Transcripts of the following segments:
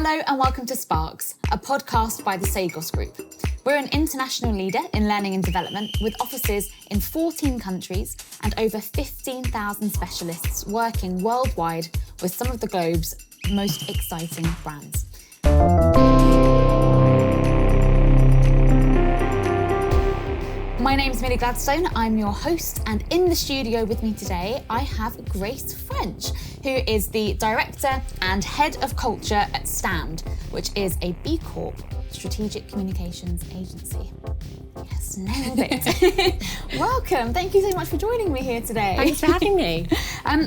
Hello and welcome to Sparks, a podcast by the Sagos Group. We're an international leader in learning and development with offices in 14 countries and over 15,000 specialists working worldwide with some of the globe's most exciting brands. My name's Millie Gladstone, I'm your host, and in the studio with me today I have Grace French, who is the Director and Head of Culture at Stand, which is a B Corp strategic communications agency. Yes, nailed it. Welcome, thank you so much for joining me here today. Thanks for having me.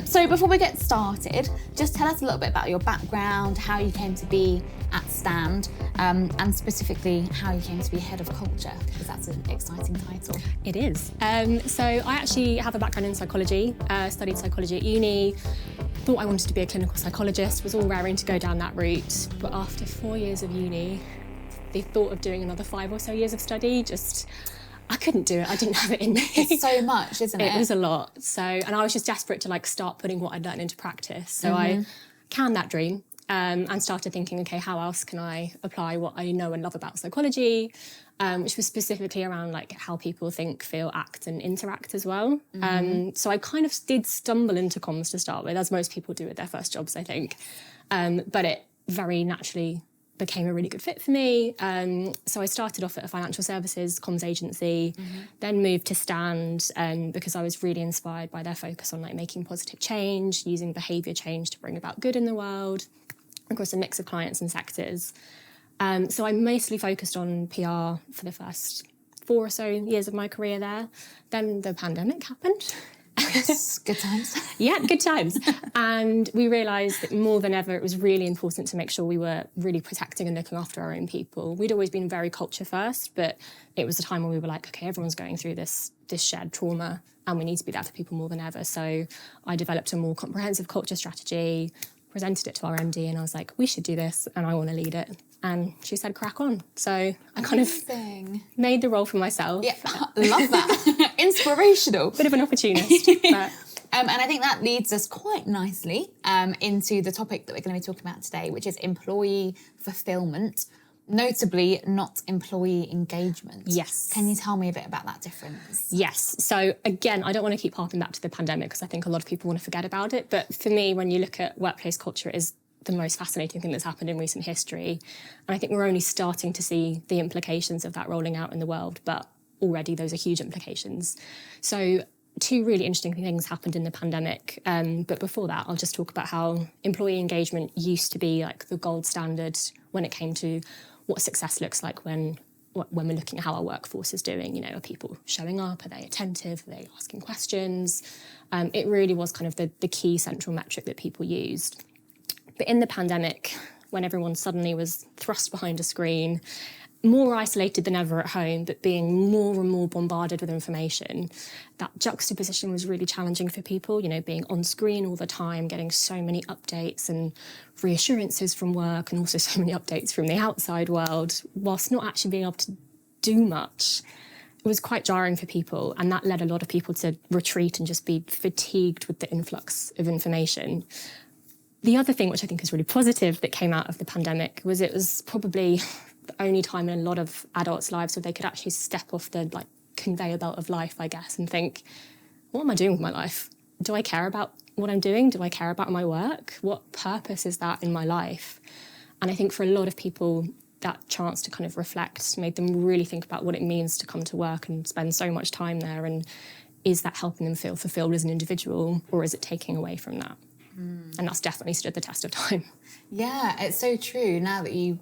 So before we get started, just tell us a little bit about your background, how you came to be at Stand, and specifically how you came to be Head of Culture, because that's an exciting title. It is. So I actually have a background in psychology, studied psychology at uni, thought I wanted to be a clinical psychologist, was all raring to go down that route, but after 4 years of uni, the thought of doing another 5 or so years of study, I couldn't do it. I didn't have it in me. It's so much, isn't it? It was a lot. So, and I was just desperate to start putting what I'd learned into practice. So I canned that dream and started thinking, okay, how else can I apply what I know and love about psychology, which was specifically around how people think, feel, act and interact as well. So I kind of did stumble into comms to start with, as most people do with their first jobs, I think. But it very naturally became a really good fit for me. So I started off at a financial services comms agency, then moved to Stand because I was really inspired by their focus on making positive change, using behaviour change to bring about good in the world, across a mix of clients and sectors. So I mostly focused on PR for the first 4 or so years of my career there. Then the pandemic happened. Yes, good times. Yeah, good times. And we realised that more than ever, it was really important to make sure we were really protecting and looking after our own people. We'd always been very culture first, but it was a time when we were like, okay, everyone's going through this shared trauma and we need to be there for people more than ever. So I developed a more comprehensive culture strategy, presented it to our MD, and I was like, we should do this and I want to lead it. And she said, crack on. So I kind of made the role for myself. Yeah, love that. Inspirational. Bit of an opportunist. But and I think that leads us quite nicely into the topic that we're going to be talking about today, which is employee fulfilment, notably not employee engagement. Yes. Can you tell me a bit about that difference? Yes. So again, I don't want to keep harping back to the pandemic because I think a lot of people want to forget about it. But for me, when you look at workplace culture, it is the most fascinating thing that's happened in recent history. And I think we're only starting to see the implications of that rolling out in the world, but already those are huge implications. So 2 really interesting things happened in the pandemic. But before that, I'll just talk about how employee engagement used to be the gold standard when it came to what success looks like when we're looking at how our workforce is doing. Are people showing up? Are they attentive? Are they asking questions? It really was kind of the key central metric that people used. But in the pandemic, when everyone suddenly was thrust behind a screen, more isolated than ever at home, but being more and more bombarded with information, that juxtaposition was really challenging for people, being on screen all the time, getting so many updates and reassurances from work and also so many updates from the outside world, whilst not actually being able to do much. It was quite jarring for people, and that led a lot of people to retreat and just be fatigued with the influx of information. The other thing, which I think is really positive that came out of the pandemic, was it was probably the only time in a lot of adults' lives where they could actually step off the conveyor belt of life, I guess, and think, what am I doing with my life? Do I care about what I'm doing? Do I care about my work? What purpose is that in my life? And I think for a lot of people, that chance to kind of reflect made them really think about what it means to come to work and spend so much time there, and is that helping them feel fulfilled as an individual, or is it taking away from that? And that's definitely stood the test of time. Yeah, it's so true now that you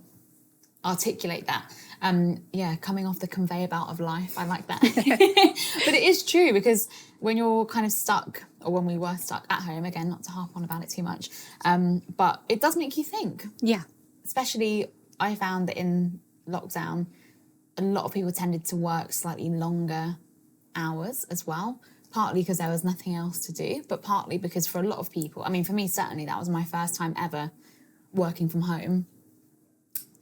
articulate that. Coming off the conveyor belt of life, I like that. But it is true, because when you're kind of stuck, or when we were stuck at home, again, not to harp on about it too much, but it does make you think. Yeah. Especially, I found that in lockdown, a lot of people tended to work slightly longer hours as well. Partly because there was nothing else to do, but partly because for a lot of people, I mean, for me, certainly, that was my first time ever working from home.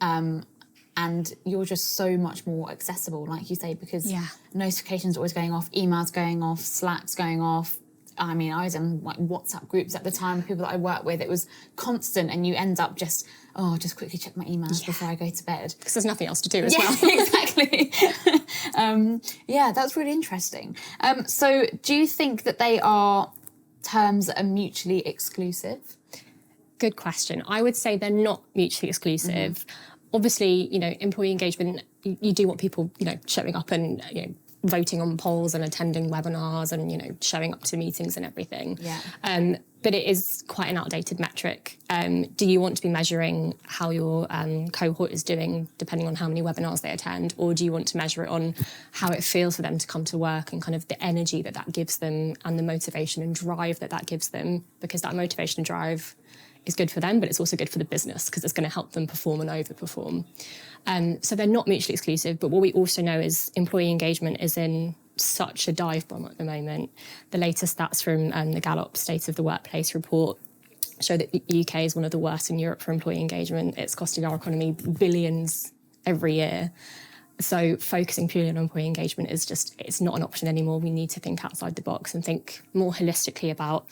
And you're just so much more accessible, like you say, because notifications are always going off, emails going off, Slack's going off, I mean, I was in like WhatsApp groups at the time, people that I work with, it was constant, and you end up just quickly check my emails before I go to bed. Because there's nothing else to do as well. Exactly. That's really interesting. So do you think that they are terms that are mutually exclusive? Good question. I would say they're not mutually exclusive. Obviously, employee engagement, you do want people, showing up and, voting on polls and attending webinars and, showing up to meetings and everything. Yeah. But it is quite an outdated metric. Do you want to be measuring how your cohort is doing depending on how many webinars they attend, or do you want to measure it on how it feels for them to come to work and kind of the energy that gives them and the motivation and drive that gives them? Because that motivation and drive is good for them, but it's also good for the business because it's going to help them perform and overperform. So they're not mutually exclusive, but what we also know is employee engagement is in such a dive bomb at the moment. The latest stats from the Gallup State of the Workplace report show that the UK is one of the worst in Europe for employee engagement. It's costing our economy billions every year. So focusing purely on employee engagement is it's not an option anymore. We need to think outside the box and think more holistically about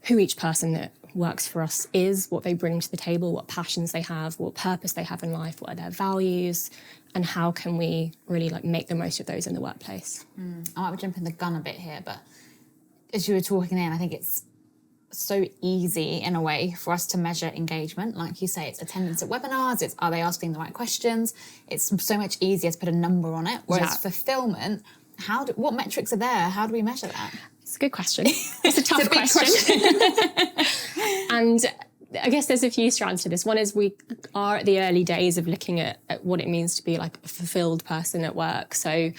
who each person that works for us is, what they bring to the table, what passions they have, what purpose they have in life, what are their values, and how can we really make the most of those in the workplace. I might be jumping the gun a bit here, but as you were talking in, I think it's so easy in a way for us to measure engagement. Like you say, it's attendance at webinars, it's are they asking the right questions? It's so much easier to put a number on it. Whereas fulfillment, what metrics are there? How do we measure that? It's a good question. It's a tough question. And I guess there's a few strands to this. One is we are at the early days of looking at what it means to be like a fulfilled person at work. So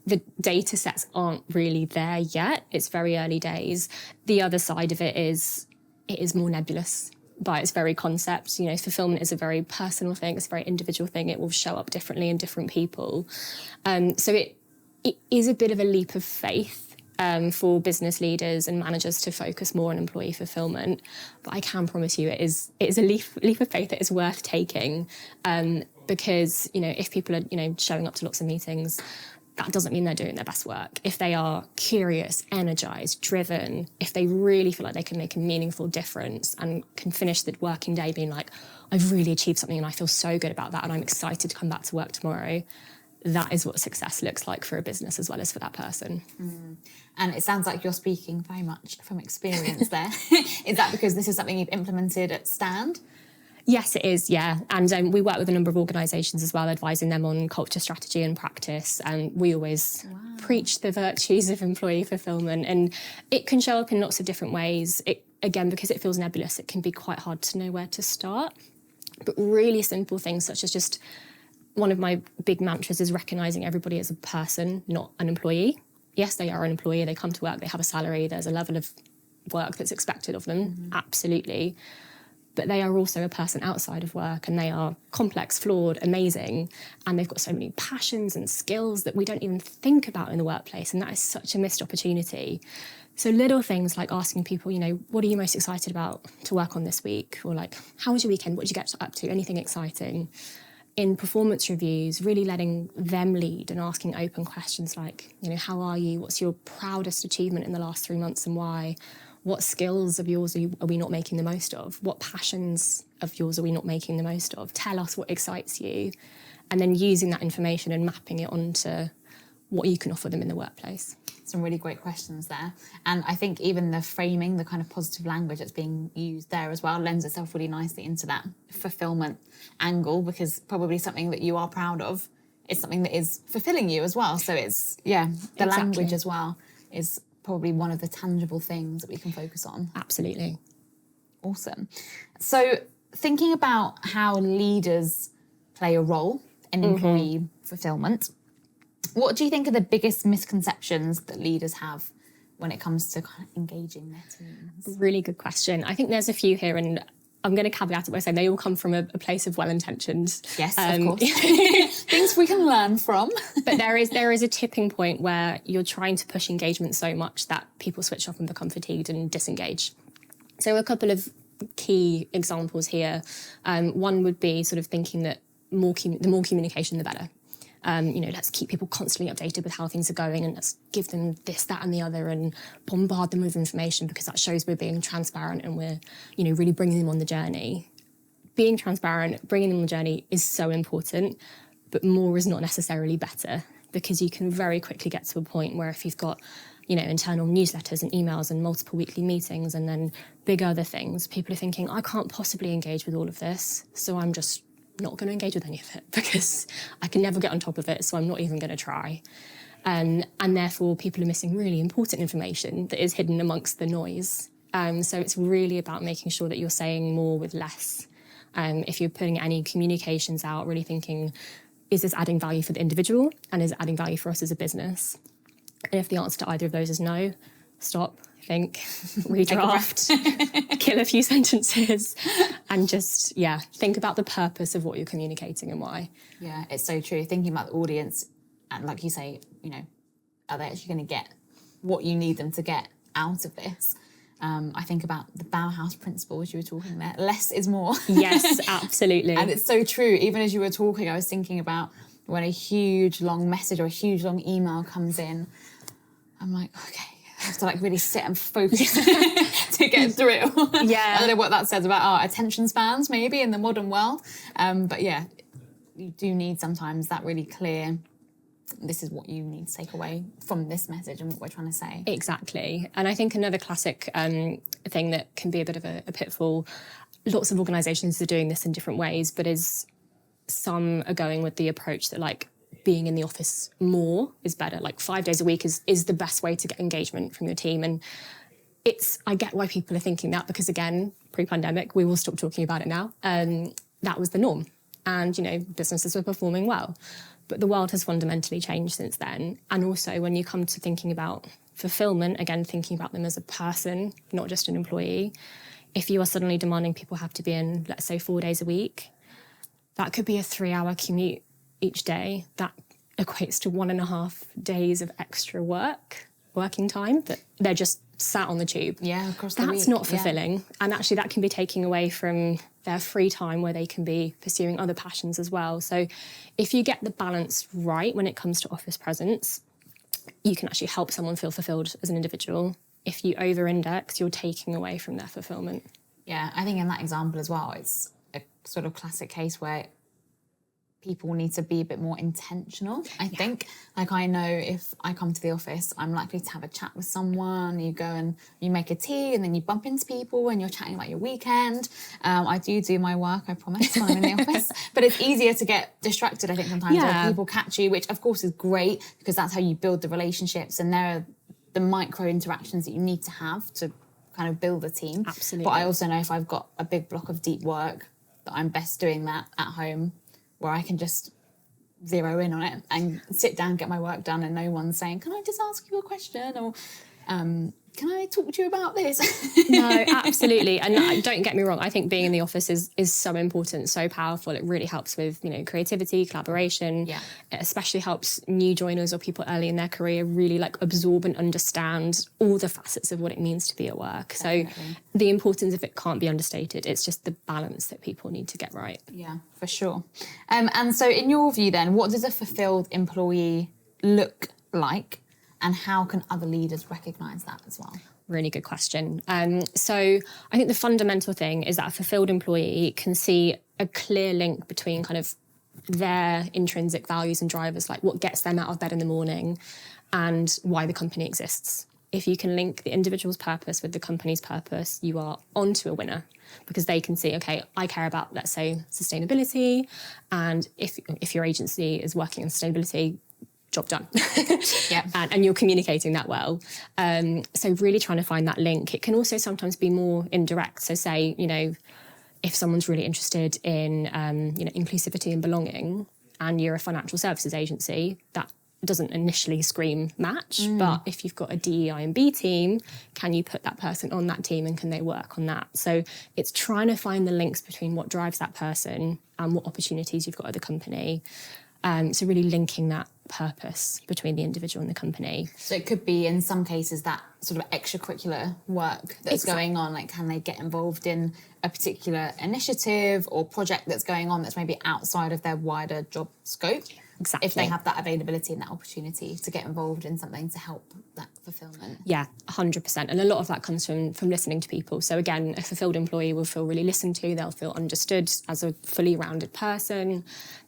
the data sets aren't really there yet. It's very early days. The other side of it is more nebulous by its very concept. Fulfillment is a very personal thing. It's a very individual thing. It will show up differently in different people. So it is a bit of a leap of faith for business leaders and managers to focus more on employee fulfillment. But I can promise you it is a leap of faith that is worth taking, because, if people are, showing up to lots of meetings, that doesn't mean they're doing their best work. If they are curious, energized, driven, if they really feel like they can make a meaningful difference and can finish the working day being like, I've really achieved something and I feel so good about that and I'm excited to come back to work tomorrow, that is what success looks like for a business as well as for that person. And it sounds like you're speaking very much from experience there. Is that because this is something you've implemented at Stand? Yes, it is, yeah. And we work with a number of organisations as well, advising them on culture, strategy and practice. And we always preach the virtues of employee fulfilment. And it can show up in lots of different ways. Again, because it feels nebulous, it can be quite hard to know where to start. But really simple things such as just one of my big mantras is recognising everybody as a person, not an employee. Yes, they are an employee, they come to work, they have a salary, there's a level of work that's expected of them, absolutely. But they are also a person outside of work and they are complex, flawed, amazing, and they've got so many passions and skills that we don't even think about in the workplace, and that is such a missed opportunity. So little things like asking people, what are you most excited about to work on this week? Or how was your weekend? What did you get up to? Anything exciting? In performance reviews, really letting them lead and asking open questions like, how are you? What's your proudest achievement in the last 3 months and why? What skills of yours are we not making the most of? What passions of yours are we not making the most of? Tell us what excites you. And then using that information and mapping it onto what you can offer them in the workplace. Some really great questions there. And I think even the framing, the kind of positive language that's being used there as well, lends itself really nicely into that fulfillment angle, because probably something that you are proud of is something that is fulfilling you as well. So it's, the language as well is probably one of the tangible things that we can focus on. Absolutely. Awesome. So thinking about how leaders play a role in employee fulfillment, what do you think are the biggest misconceptions that leaders have when it comes to kind of engaging their teams? Really good question. I think there's a few here, and I'm going to caveat it by saying they all come from a place of well-intentions. Yes, of course. Things we can learn from. But there is a tipping point where you're trying to push engagement so much that people switch off and become fatigued and disengage. So a couple of key examples here. One would be sort of thinking that the more communication, the better. Let's keep people constantly updated with how things are going, and let's give them this, that, and the other, and bombard them with information, because that shows we're being transparent and we're, really bringing them on the journey. Being transparent, bringing them on the journey is so important, but more is not necessarily better, because you can very quickly get to a point where if you've got, internal newsletters and emails and multiple weekly meetings and then big other things, people are thinking, I can't possibly engage with all of this, so I'm just not going to engage with any of it because I can never get on top of it, so I'm not even going to try. And therefore, people are missing really important information that is hidden amongst the noise. So it's really about making sure that you're saying more with less. If you're putting any communications out, really thinking, is this adding value for the individual, and is it adding value for us as a business? And if the answer to either of those is no, stop, think, redraft, kill a few sentences, and just, think about the purpose of what you're communicating and why. Yeah, it's so true. Thinking about the audience, and like you say, are they actually going to get what you need them to get out of this? I think about the Bauhaus principle, as you were talking there. Less is more. Yes, absolutely. And it's so true. Even as you were talking, I was thinking about when a huge long message or a huge long email comes in, I'm like, okay, I have to really sit and focus to get through. Yeah. I don't know what that says about our attention spans maybe in the modern world. But yeah, you do need sometimes that really clear, this is what you need to take away from this message and what we're trying to say. Exactly. And I think another classic thing that can be a bit of a pitfall, lots of organisations are doing this in different ways, but some are going with the approach that being in the office more is better. 5 days a week is the best way to get engagement from your team. And I get why people are thinking that, because again, pre-pandemic, we will stop talking about it now. That was the norm. And, businesses were performing well. But the world has fundamentally changed since then. And also when you come to thinking about fulfilment, again, thinking about them as a person, not just an employee, if you are suddenly demanding people have to be in, let's say, 4 days a week, that could be a 3-hour commute each day. That equates to 1.5 days of extra working time that they're just sat on the tube. Yeah, across the week. That's not fulfilling. Yeah. And actually that can be taking away from their free time where they can be pursuing other passions as well. So if you get the balance right when it comes to office presence, you can actually help someone feel fulfilled as an individual. If you over-index, you're taking away from their fulfillment. Yeah, I think in that example as well, it's a sort of classic case where people need to be a bit more intentional, I think. I know if I come to the office, I'm likely to have a chat with someone. You go and you make a tea and then you bump into people and you're chatting about your weekend. I do my work, I promise, when I'm in the office. But it's easier to get distracted, I think, sometimes, when people catch you, which of course is great because that's how you build the relationships, and there are the micro interactions that you need to have to kind of build a team. Absolutely. But I also know if I've got a big block of deep work, that I'm best doing that at home, where I can just zero in on it and sit down, get my work done, and no one's saying, can I just ask you a question? Or can I talk to you about this? No, absolutely. And don't get me wrong, I think being in the office is so important, so powerful. It really helps with, creativity, collaboration. Yeah. It especially helps new joiners or people early in their career really absorb and understand all the facets of what it means to be at work. Definitely. So the importance of it can't be understated. It's just the balance that people need to get right. Yeah, for sure. And so in your view then, what does a fulfilled employee look like? And how can other leaders recognise that as well? Really good question. So I think the fundamental thing is that a fulfilled employee can see a clear link between kind of their intrinsic values and drivers, like what gets them out of bed in the morning and why the company exists. If you can link the individual's purpose with the company's purpose, you are onto a winner, because they can see, okay, I care about, let's say, sustainability, and if your agency is working on sustainability, job done. Yeah. And you're communicating that well. So really trying to find that link. It can also sometimes be more indirect. So say, if someone's really interested in, inclusivity and belonging, and you're a financial services agency, that doesn't initially scream match. But if you've got a DEI and B team, can you put that person on that team and can they work on that? So it's trying to find the links between what drives that person and what opportunities you've got at the company. So really linking that purpose between the individual and the company. So it could be, in some cases, that sort of extracurricular work that's going on. Like, can they get involved in a particular initiative or project that's going on that's maybe outside of their wider job scope? Exactly. if they have that availability and that opportunity to get involved in something to help that fulfillment. Yeah, 100%. And a lot of that comes from listening to people. So again, a fulfilled employee will feel really listened to. They'll feel understood as a fully rounded person.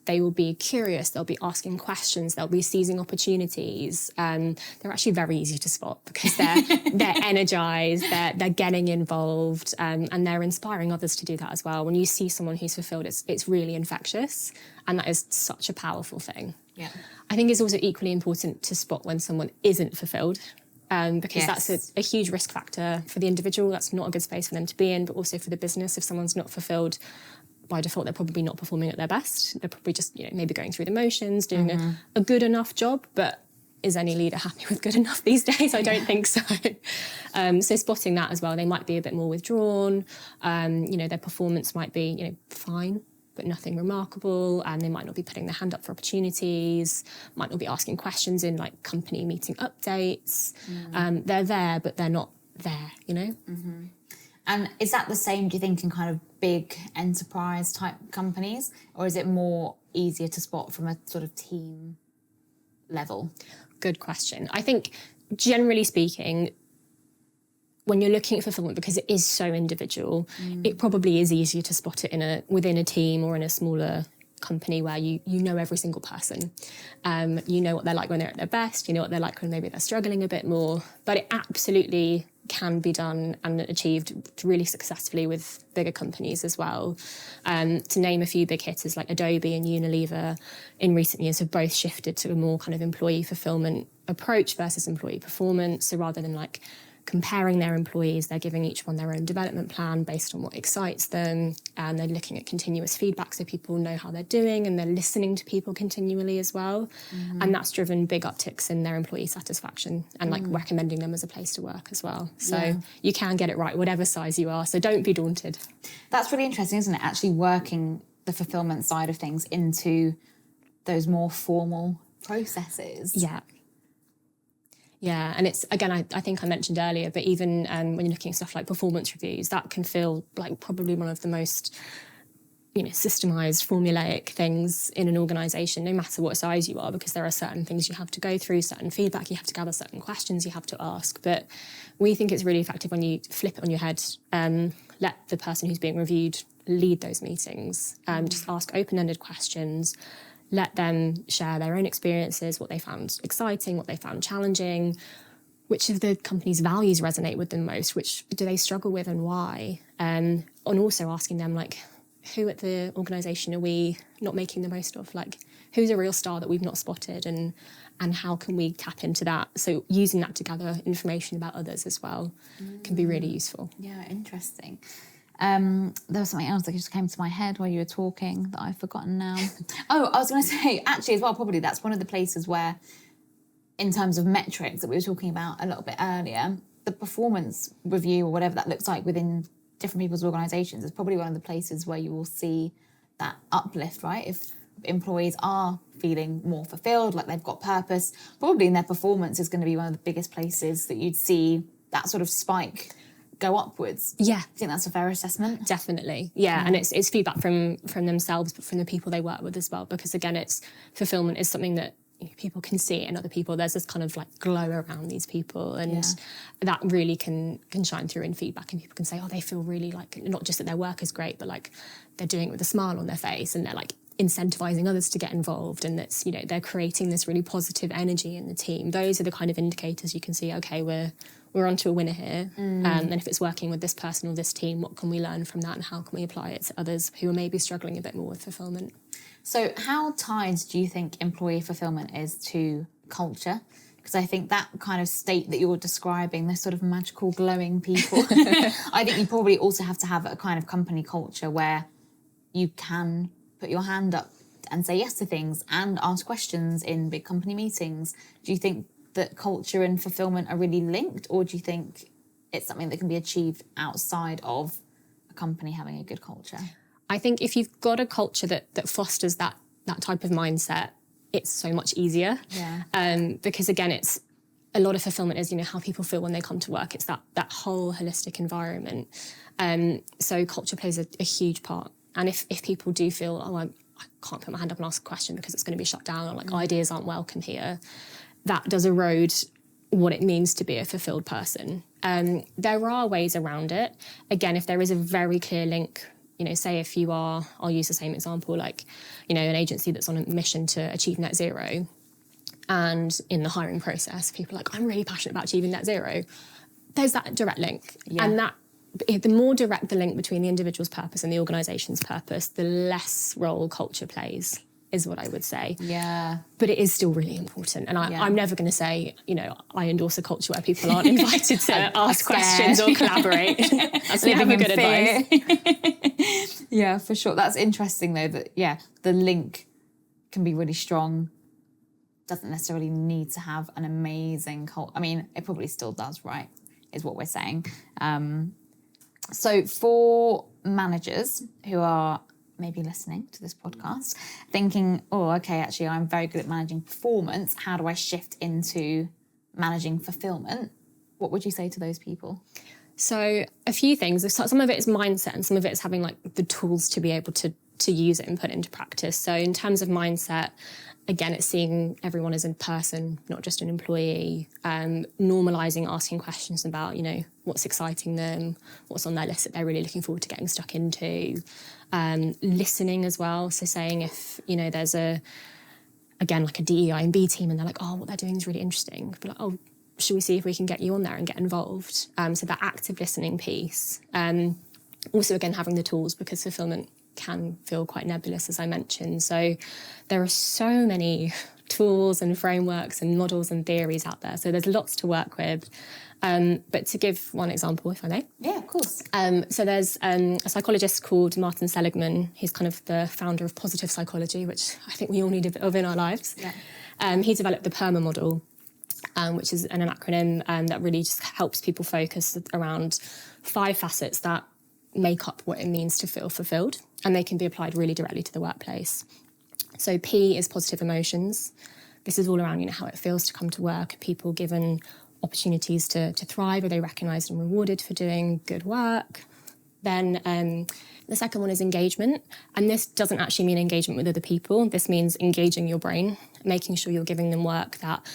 They will be curious. They'll be asking questions. They'll be seizing opportunities. They're actually very easy to spot because they're energized. They're getting involved, and they're inspiring others to do that as well. When you see someone who's fulfilled, it's really infectious, and that is such a powerful thing. Yeah. I think it's also equally important to spot when someone isn't fulfilled. Because that's a huge risk factor for the individual. That's not a good space for them to be in, but also for the business. If someone's not fulfilled, by default, they're probably not performing at their best. They're probably just, maybe going through the motions, doing a good enough job. But is any leader happy with good enough these days? I don't think so. So spotting that as well, they might be a bit more withdrawn. Their performance might be, fine, but nothing remarkable, and they might not be putting their hand up for opportunities, might not be asking questions in like company meeting updates. They're there, but they're not there, Mm-hmm. And is that the same, do you think, in kind of big enterprise type companies, or is it more easier to spot from a sort of team level? Good question. I think generally speaking, when you're looking at fulfillment, because it is so individual, it probably is easier to spot it within a team or in a smaller company where you know every single person. You know what they're like when they're at their best, you know what they're like when maybe they're struggling a bit more. But it absolutely can be done and achieved really successfully with bigger companies as well. To name a few big hitters like Adobe and Unilever in recent years have both shifted to a more kind of employee fulfillment approach versus employee performance. So rather than like comparing their employees, they're giving each one their own development plan based on what excites them, and they're looking at continuous feedback so people know how they're doing, and they're listening to people continually as well. And that's driven big upticks in their employee satisfaction and like recommending them as a place to work as well. So you can get it right, whatever size you are, so don't be daunted. That's really interesting, isn't it? Actually working the fulfillment side of things into those more formal processes. Yeah, and it's, again, I think I mentioned earlier, but even when you're looking at stuff like performance reviews, that can feel like probably one of the most, systemised, formulaic things in an organisation, no matter what size you are, because there are certain things you have to go through, certain feedback you have to gather, certain questions you have to ask. But we think it's really effective when you flip it on your head, let the person who's being reviewed lead those meetings, just ask open-ended questions, let them share their own experiences, what they found exciting, what they found challenging, which of the company's values resonate with them most, which do they struggle with and why? And also asking them, like, who at the organisation are we not making the most of? Like, who's a real star that we've not spotted, and how can we tap into that? So using that to gather information about others as well can be really useful. Yeah, interesting. There was something else that just came to my head while you were talking that I've forgotten now. Oh, I was going to say, actually, as well, probably that's one of the places where, in terms of metrics that we were talking about a little bit earlier, the performance review or whatever that looks like within different people's organisations is probably one of the places where you will see that uplift, right? If employees are feeling more fulfilled, like they've got purpose, probably in their performance is going to be one of the biggest places that you'd see that sort of spike go upwards. Yeah. I think that's a fair assessment. Definitely. Yeah. And it's feedback from themselves, but from the people they work with as well. Because again, fulfillment is something that people can see in other people. There's this kind of like glow around these people, and that really can shine through in feedback, and people can say, oh, they feel really like, not just that their work is great, but like they're doing it with a smile on their face, and they're like incentivizing others to get involved, and it's, they're creating this really positive energy in the team. Those are the kind of indicators you can see, okay, we're onto a winner here. And if it's working with this person or this team, what can we learn from that, and how can we apply it to others who are maybe struggling a bit more with fulfillment? So how tied do you think employee fulfillment is to culture? Because I think that kind of state that you're describing, this sort of magical glowing people, I think you probably also have to have a kind of company culture where you can put your hand up and say yes to things and ask questions in big company meetings. Do you think that culture and fulfillment are really linked, or do you think it's something that can be achieved outside of a company having a good culture? I think if you've got a culture that fosters that type of mindset, it's so much easier. Yeah. Because again, it's a lot of fulfillment is, how people feel when they come to work. It's that whole holistic environment. So culture plays a huge part. And if people do feel, I can't put my hand up and ask a question because it's going to be shut down, or like ideas aren't welcome here, that does erode what it means to be a fulfilled person. There are ways around it. Again, if there is a very clear link, say if you are, I'll use the same example, like, an agency that's on a mission to achieve net zero, and in the hiring process, people are like, I'm really passionate about achieving net zero. There's that direct link. Yeah. And that, the more direct the link between the individual's purpose and the organisation's purpose, the less role culture plays, is what I would say. Yeah. But it is still really important. And I'm never going to say, I endorse a culture where people aren't invited to ask questions or collaborate. That's never good advice. Yeah, for sure. That's interesting though, that, the link can be really strong. Doesn't necessarily need to have an amazing culture. I mean, it probably still does, right? Is what we're saying. So for managers who are maybe listening to this podcast, thinking, oh, okay, actually, I'm very good at managing performance. How do I shift into managing fulfillment? What would you say to those people? So a few things. Some of it is mindset and some of it is having like the tools to be able to use it and put it into practice. So in terms of mindset, again, it's seeing everyone as a person, not just an employee, normalising asking questions about, what's exciting them, what's on their list that they're really looking forward to getting stuck into, listening as well. So saying if, there's like a DEI and B team and they're like, oh, what they're doing is really interesting. But like, oh, should we see if we can get you on there and get involved? So that active listening piece. Also, again, having the tools, because fulfillment can feel quite nebulous, as I mentioned. So there are so many tools and frameworks and models and theories out there. So there's lots to work with. But to give one example, if I may. Yeah, of course. So there's a psychologist called Martin Seligman. He's kind of the founder of positive psychology, which I think we all need a bit of in our lives. Yeah. He developed the PERMA model, which is an acronym that really just helps people focus around 5 facets that make up what it means to feel fulfilled, and they can be applied really directly to the workplace. So P is positive emotions. This is all around, how it feels to come to work. Are people given opportunities to thrive? Are they recognised and rewarded for doing good work? Then the second one is engagement. And this doesn't actually mean engagement with other people. This means engaging your brain, making sure you're giving them work that,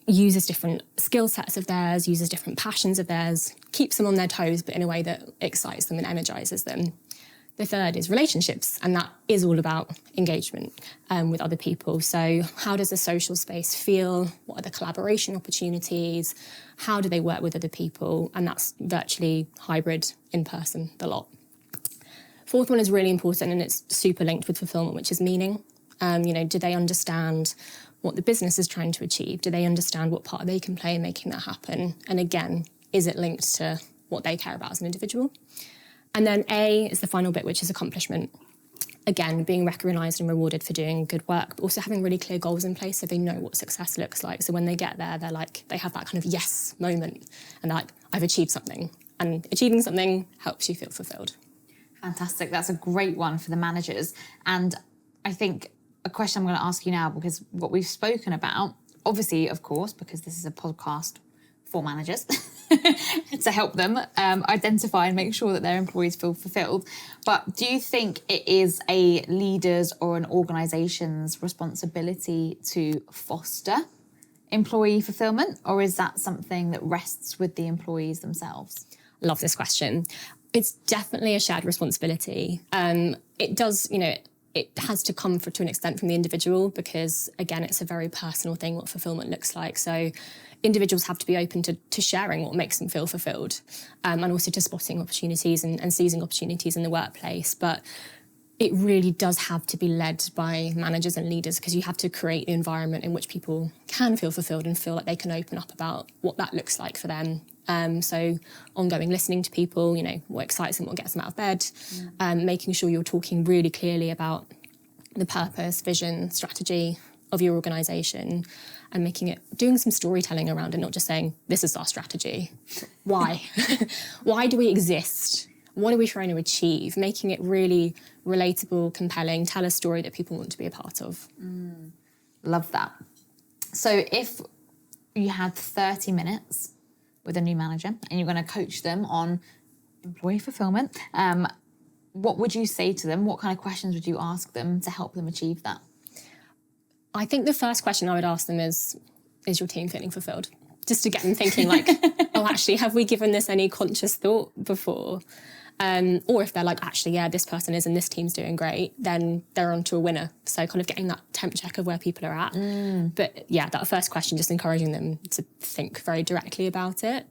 uses different skill sets of theirs, uses different passions of theirs, keeps them on their toes, but in a way that excites them and energises them. The third is relationships, and that is all about engagement with other people. So how does the social space feel? What are the collaboration opportunities? How do they work with other people? And that's virtually hybrid, in person, the lot. Fourth one is really important, and it's super linked with fulfillment, which is meaning. Do they understand what the business is trying to achieve? Do they understand what part they can play in making that happen? And again, is it linked to what they care about as an individual? And then A is the final bit, which is accomplishment. Again, being recognised and rewarded for doing good work, but also having really clear goals in place so they know what success looks like. So when they get there, they have that kind of yes moment, and they're like, I've achieved something. And achieving something helps you feel fulfilled. Fantastic. That's a great one for the managers. And I think a question I'm going to ask you now, because what we've spoken about, obviously, of course, because this is a podcast for managers, to help them identify and make sure that their employees feel fulfilled. But do you think it is a leader's or an organisation's responsibility to foster employee fulfillment, or is that something that rests with the employees themselves? Love this question. It's definitely a shared responsibility. It does, it has to come to an extent from the individual, because again, it's a very personal thing what fulfillment looks like. So individuals have to be open to sharing what makes them feel fulfilled, and also to spotting opportunities and seizing opportunities in the workplace. But it really does have to be led by managers and leaders, because you have to create the environment in which people can feel fulfilled and feel like they can open up about what that looks like for them. So ongoing listening to people, what excites them, what gets them out of bed, making sure you're talking really clearly about the purpose, vision, strategy of your organisation, and doing some storytelling around it, not just saying, this is our strategy. Why? Why do we exist? What are we trying to achieve? Making it really relatable, compelling, tell a story that people want to be a part of. Love that. So if you had 30 minutes with a new manager and you're going to coach them on employee fulfillment, what would you say to them? What kind of questions would you ask them to help them achieve that? I think the first question I would ask them is your team feeling fulfilled? Just to get them thinking like, oh, actually, have we given this any conscious thought before? Or if they're like, actually, yeah, this person is and this team's doing great, then they're on to a winner. So kind of getting that temp check of where people are at. But yeah, that first question, just encouraging them to think very directly about it.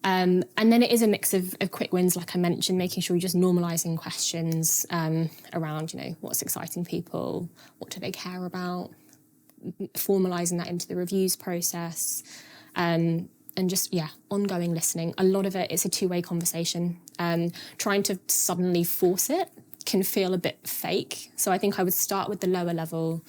And then it is a mix of quick wins, like I mentioned, making sure you're just normalising questions around, what's exciting people, what do they care about, formalising that into the reviews process. And just, ongoing listening. A lot of it is a two-way conversation. Trying to suddenly force it can feel a bit fake. So I think I would start with the lower level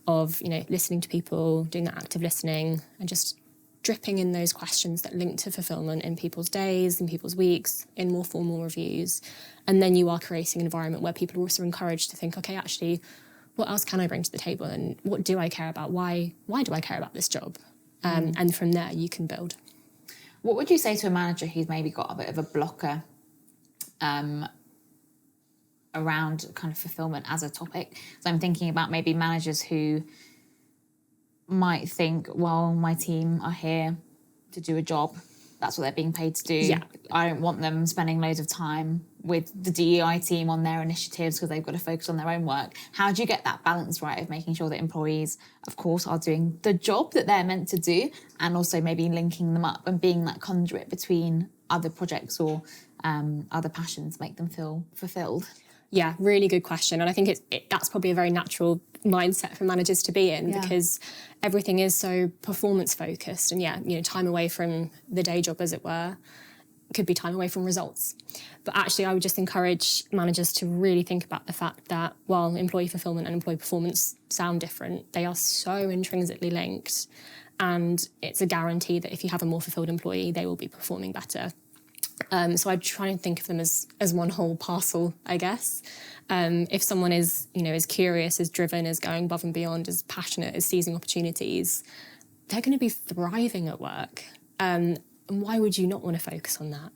of, listening to people, doing that active listening, and just dripping in those questions that link to fulfilment in people's days, in people's weeks, in more formal reviews. And then you are creating an environment where people are also encouraged to think, okay, actually, what else can I bring to the table? And what do I care about? Why do I care about this job? And from there, you can build. What would you say to a manager who's maybe got a bit of a blocker around kind of fulfilment as a topic? So I'm thinking about maybe managers who might think, well, my team are here to do a job. That's what they're being paid to do. Yeah. I don't want them spending loads of time with the DEI team on their initiatives because they've got to focus on their own work. How do you get that balance right of making sure that employees, of course, are doing the job that they're meant to do, and also maybe linking them up and being that conduit between other projects or other passions, make them feel fulfilled? Yeah, really good question. And I think that's probably a very natural mindset for managers to be in, because everything is so performance focused. And time away from the day job, as it were, could be time away from results. But actually, I would just encourage managers to really think about the fact that while employee fulfillment and employee performance sound different, they are so intrinsically linked. And it's a guarantee that if you have a more fulfilled employee, they will be performing better. So I try and think of them as one whole parcel, I guess. If someone is curious, is driven, is going above and beyond, is passionate, is seizing opportunities, they're going to be thriving at work. And why would you not want to focus on that?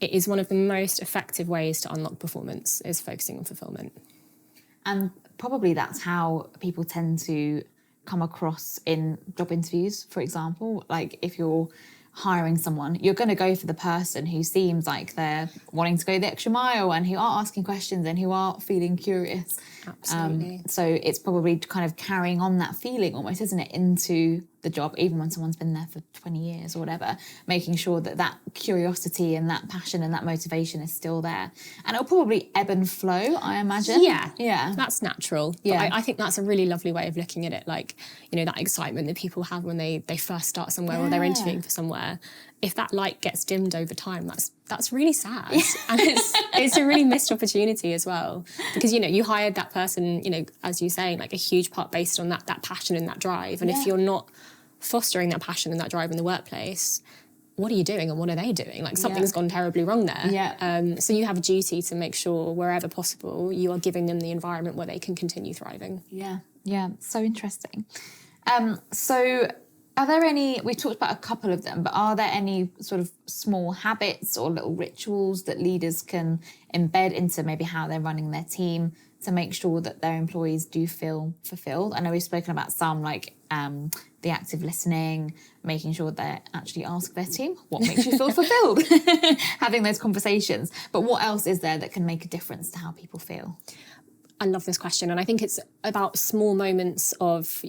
It is one of the most effective ways to unlock performance, is focusing on fulfillment. And probably that's how people tend to come across in job interviews, for example. Like if you're hiring someone, you're going to go for the person who seems like they're wanting to go the extra mile and who are asking questions and who are feeling curious. Absolutely. So it's probably kind of carrying on that feeling almost, isn't it, into the job, even when someone's been there for 20 years or whatever, making sure that curiosity and that passion and that motivation is still there. And it'll probably ebb and flow, I imagine. Yeah. That's natural. Yeah. But I think that's a really lovely way of looking at it. Like, that excitement that people have when they first start somewhere or they're interviewing for somewhere. If that light gets dimmed over time, that's really sad. And it's a really missed opportunity as well. Because, you hired that person, as you say, like a huge part based on that passion and that drive. And if you're not fostering that passion and that drive in the workplace, what are you doing and what are they doing? Like something's gone terribly wrong there. So you have a duty to make sure wherever possible you are giving them the environment where they can continue thriving. Yeah, so interesting. So are there any, we talked about a couple of them, but are there any sort of small habits or little rituals that leaders can embed into maybe how they're running their team to make sure that their employees do feel fulfilled? I know we've spoken about some, like the active listening, making sure they actually ask their team, what makes you feel fulfilled? Having those conversations. But what else is there that can make a difference to how people feel? I love this question. And I think it's about small moments of,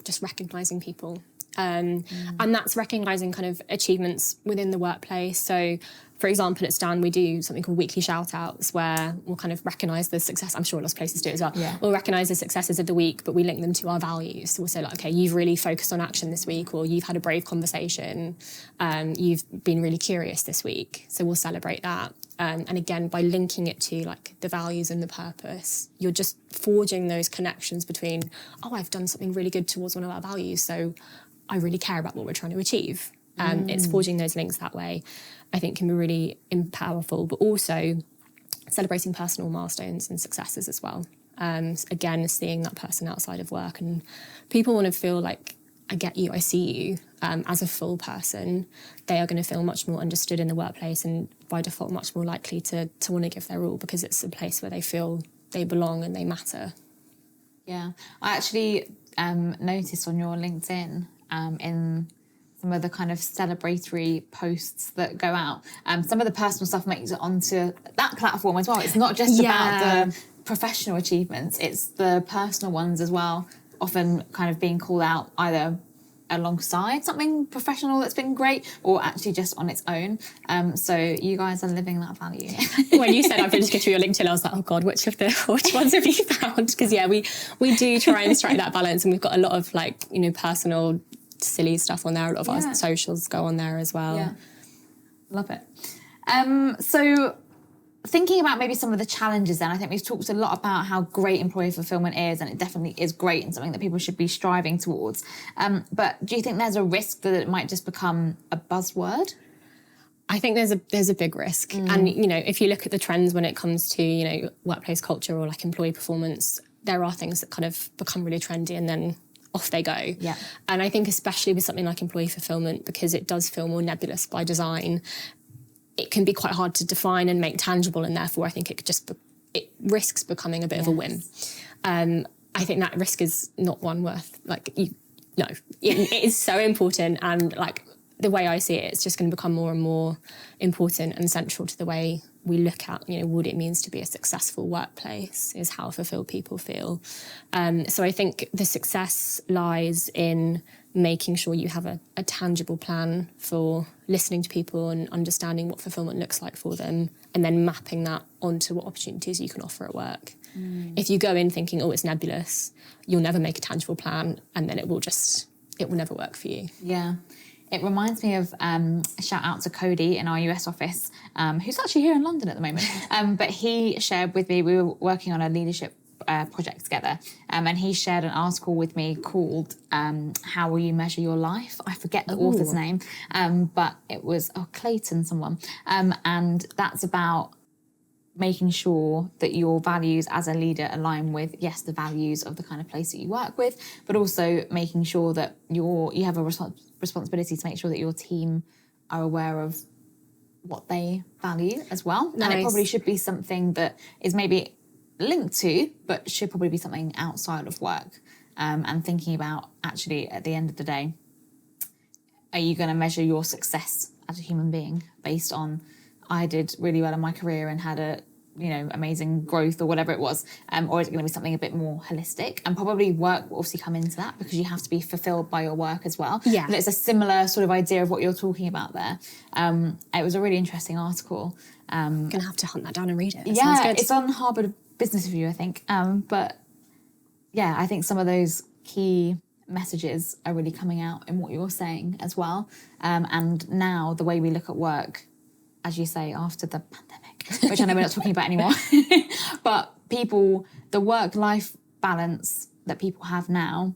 just recognising people. And that's recognising kind of achievements within the workplace. So, for example, at Stan, we do something called weekly shout-outs where we'll kind of recognise the success. I'm sure lots of places do it as well. Yeah. We'll recognise the successes of the week, but we link them to our values. So we'll say, like, okay, you've really focused on action this week, or you've had a brave conversation, you've been really curious this week. So we'll celebrate that. And again, by linking it to like the values and the purpose, you're just forging those connections between, I've done something really good towards one of our values, so I really care about what we're trying to achieve. It's forging those links that way, I think, can be really powerful, but also celebrating personal milestones and successes as well. Again, seeing that person outside of work, and people want to feel like, I get you, I see you, as a full person. They are going to feel much more understood in the workplace, and by default much more likely to want to give their all because it's a place where they feel they belong and they matter. Yeah, I actually noticed on your LinkedIn in some of the kind of celebratory posts that go out, some of the personal stuff makes it onto that platform as well. It's not just about the professional achievements, it's the personal ones as well, often kind of being called out either alongside something professional that's been great or actually just on its own. So you guys are living that value. When you said I've been just going through your LinkedIn, I was like, oh God, which ones have you found? Because we do try and strike that balance, and we've got a lot of like, you know, personal silly stuff on there. A lot of our socials go on there as well. Yeah, love it. So thinking about maybe some of the challenges then, I think we've talked a lot about how great employee fulfilment is, and it definitely is great and something that people should be striving towards. But do you think there's a risk that it might just become a buzzword? I think there's a big risk. And, you know, if you look at the trends when it comes to, you know, workplace culture or like employee performance, there are things that kind of become really trendy and then off they go. Yeah. And I think especially with something like employee fulfillment, because it does feel more nebulous by design, it can be quite hard to define and make tangible, and therefore I think it risks becoming a bit of a whim. I think that risk is not one worth, it is so important, and like the way I see it, it's just going to become more and more important and central to the way we look at, you know, what it means to be a successful workplace, is how fulfilled people feel. So I think the success lies in making sure you have a tangible plan for listening to people and understanding what fulfillment looks like for them, and then mapping that onto what opportunities you can offer at work. If you go in thinking, oh, it's nebulous, you'll never make a tangible plan, and then it will never work for you. Yeah. It reminds me of a shout out to Cody in our US office, who's actually here in London at the moment. But he shared with me, we were working on a leadership project together, and he shared an article with me called How Will You Measure Your Life? I forget the author's name, but it was Clayton someone. And that's about making sure that your values as a leader align with, yes, the values of the kind of place that you work with, but also making sure that you have a responsibility to make sure that your team are aware of what they value as well. Nice. And it probably should be something that is maybe linked to, but should probably be something outside of work. And thinking about, actually, at the end of the day, are you going to measure your success as a human being based on, I did really well in my career and had a, you know, amazing growth or whatever it was, or is it going to be something a bit more holistic? And probably work will obviously come into that, because you have to be fulfilled by your work as well. Yeah. And it's a similar sort of idea of what you're talking about there. It was a really interesting article. I'm going to have to hunt that down and read it. That yeah, sounds good. It's on Harvard Business Review, I think. But yeah, I think some of those key messages are really coming out in what you're saying as well. And now the way we look at work, as you say, after the pandemic, which I know we're not talking about anymore, but the work-life balance that people have now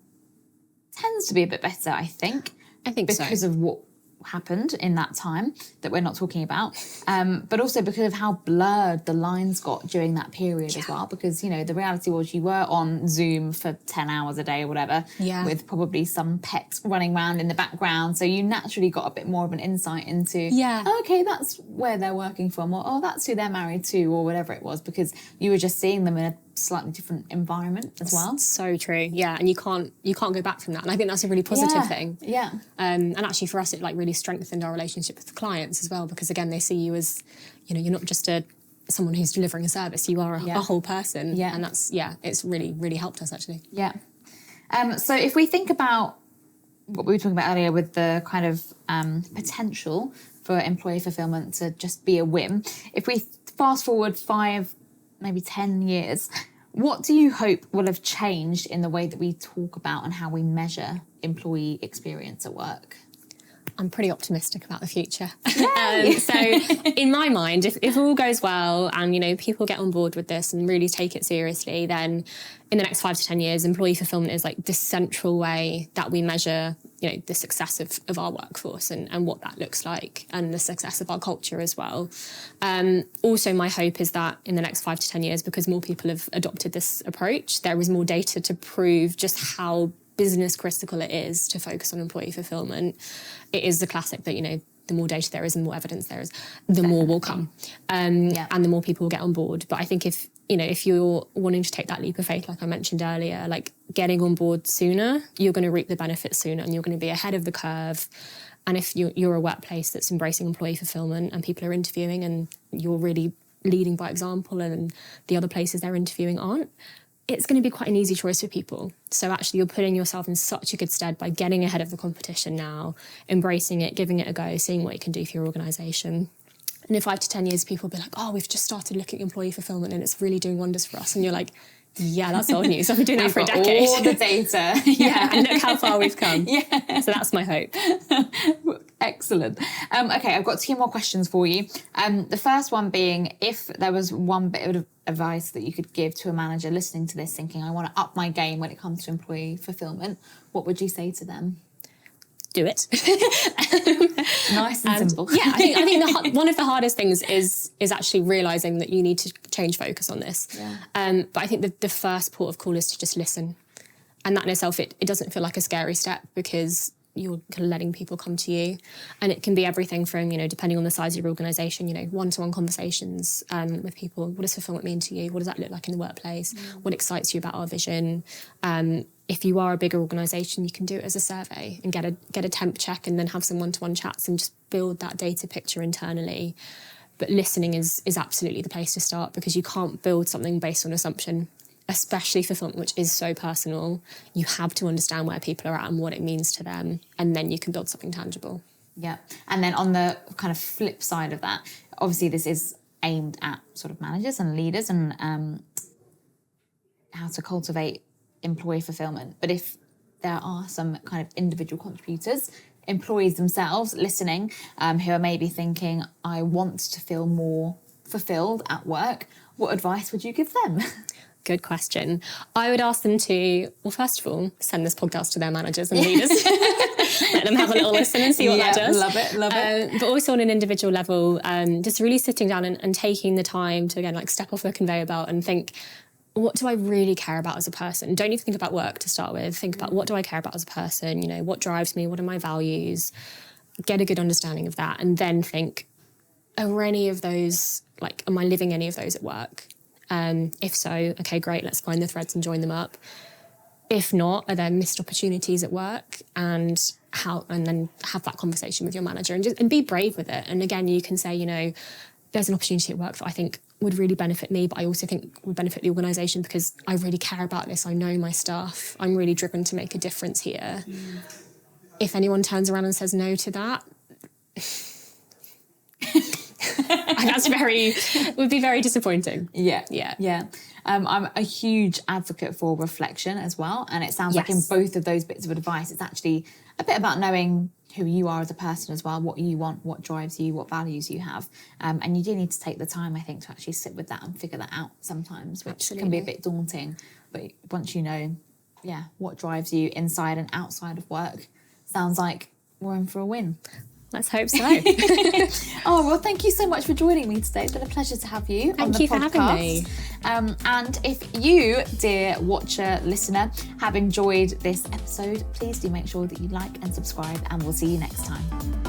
tends to be a bit better, I think. Because of what happened in that time that we're not talking about, but also because of how blurred the lines got during that period as well, because, you know, the reality was you were on Zoom for 10 hours a day or whatever, with probably some pets running around in the background, so you naturally got a bit more of an insight into, okay, that's where they're working from, or oh, that's who they're married to, or whatever it was, because you were just seeing them in a slightly different environment as well. So true. Yeah, and you can't go back from that, and I think that's a really positive thing. And actually for us it like really strengthened our relationship with the clients as well, because again they see you as, you know, you're not just someone who's delivering a service, you are a whole person. And that's it's really helped us actually. So if we think about what we were talking about earlier with the kind of potential for employee fulfillment to just be a whim, if we fast forward 5, maybe 10 years, what do you hope will have changed in the way that we talk about and how we measure employee experience at work? I'm pretty optimistic about the future. So in my mind, if all goes well and, you know, people get on board with this and really take it seriously, then in the next 5 to 10 years, employee fulfillment is like the central way that we measure, you know, the success of our workforce and what that looks like, and the success of our culture as well. Also, my hope is that in the next 5 to 10 years, because more people have adopted this approach, there is more data to prove just how business critical it is to focus on employee fulfillment. It is the classic that, you know, the more data there is and the more evidence there is, the more will come. And the more people will get on board. But I think if you're wanting to take that leap of faith, like I mentioned earlier, like getting on board sooner, you're going to reap the benefits sooner and you're going to be ahead of the curve. And if you're a workplace that's embracing employee fulfilment and people are interviewing and you're really leading by example and the other places they're interviewing aren't, it's going to be quite an easy choice for people. So actually you're putting yourself in such a good stead by getting ahead of the competition now, embracing it, giving it a go, seeing what it can do for your organisation. And in 5 to 10 years, people will be like, oh, we've just started looking at employee fulfilment and it's really doing wonders for us. And you're like, yeah, that's old news. I've been doing that for a decade. All the data. Yeah, and look how far we've come. Yeah. So that's my hope. Excellent. Okay, I've got 2 more questions for you. The first one being, if there was one bit of advice that you could give to a manager listening to this thinking, I want to up my game when it comes to employee fulfilment, what would you say to them? Do it. Nice and simple. Yeah, I think one of the hardest things is actually realising that you need to change focus on this. Yeah. But I think the first port of call is to just listen. And that in itself, it doesn't feel like a scary step because you're kind of letting people come to you. And it can be everything from, depending on the size of your organisation, one-to-one conversations with people. What does fulfilment mean to you? What does that look like in the workplace? What excites you about our vision? If you are a bigger organisation, you can do it as a survey and get a temp check and then have some one-to-one chats and just build that data picture internally. But listening is absolutely the place to start because you can't build something based on assumption, especially fulfilment, which is so personal. You have to understand where people are at and what it means to them, and then you can build something tangible. Yeah. And then on the kind of flip side of that, obviously this is aimed at sort of managers and leaders and how to cultivate employee fulfilment. But if there are some kind of individual contributors, employees themselves listening, who are maybe thinking, I want to feel more fulfilled at work, what advice would you give them? Good question. I would ask them to, well, first of all, send this podcast to their managers and leaders. Let them have a little listen and see what that does. Love it. But also on an individual level, just really sitting down and taking the time to, again, step off the conveyor belt and think, what do I really care about as a person? Don't even think about work to start with. Think about what do I care about as a person? What drives me? What are my values? Get a good understanding of that. And then think, are any of those, am I living any of those at work? If so, okay, great, let's find the threads and join them up. If not, are there missed opportunities at work? And then have that conversation with your manager and be brave with it. And again, you can say, there's an opportunity at work that I think would really benefit me, but I also think would benefit the organisation because I really care about this. I know my stuff. I'm really driven to make a difference here. If anyone turns around and says no to that, would be very disappointing. Yeah. I'm a huge advocate for reflection as well. And it sounds like in both of those bits of advice, it's actually a bit about knowing who you are as a person as well, what you want, what drives you, what values you have. And you do need to take the time, I think, to actually sit with that and figure that out sometimes, which can be a bit daunting. But once you know, what drives you inside and outside of work, sounds like we're in for a win. Let's hope so. Oh, well, thank you so much for joining me today. It's been a pleasure to have you on the podcast. Thank you for having me. And if you, dear watcher, listener, have enjoyed this episode, please do make sure that you like and subscribe, and we'll see you next time.